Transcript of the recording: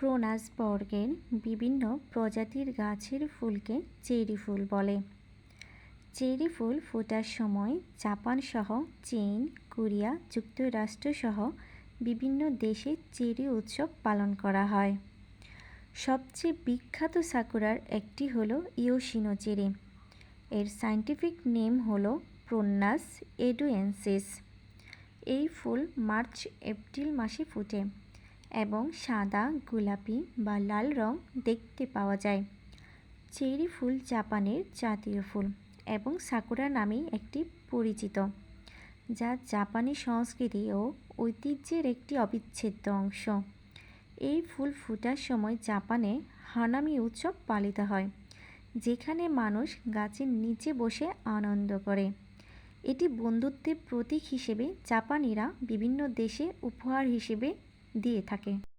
প্রোনাস বর্গের বিভিন্ন প্রজাতির গাছের ফুলকে চেরি ফুল বলে। চেরি ফুল ফোটার সময় জাপান সহ চীন, কোরিয়া, যুক্তরাষ্ট্র সহ বিভিন্ন দেশে চেরি উৎসব পালন করা হয়। সবচেয়ে বিখ্যাত সাকুরার একটি হলো ইয়োশিনো চেরি। এর সায়েন্টিফিক নেম হলো প্রোনাস এডুয়েন্সিস। এই ফুল মার্চ-এপ্রিল মাসে ফোটে এবং সাদা, গোলাপি বা লাল রং দেখতে পাওয়া যায়। চেরি ফুল জাপানের জাতীয় ফুল এবং সাকুরা নামেই একটি পরিচিত, যা জাপানি সংস্কৃতি ও ঐতিহ্যের একটি অবিচ্ছেদ্য অংশ। এই ফুল ফোটার সময় জাপানে হানামি উৎসব পালিত হয়, যেখানে মানুষ গাছের নিচে বসে আনন্দ করে। এটি বন্ধুত্বের প্রতীক হিসেবে জাপানিরা বিভিন্ন দেশে উপহার হিসেবে দিয়ে থাকে।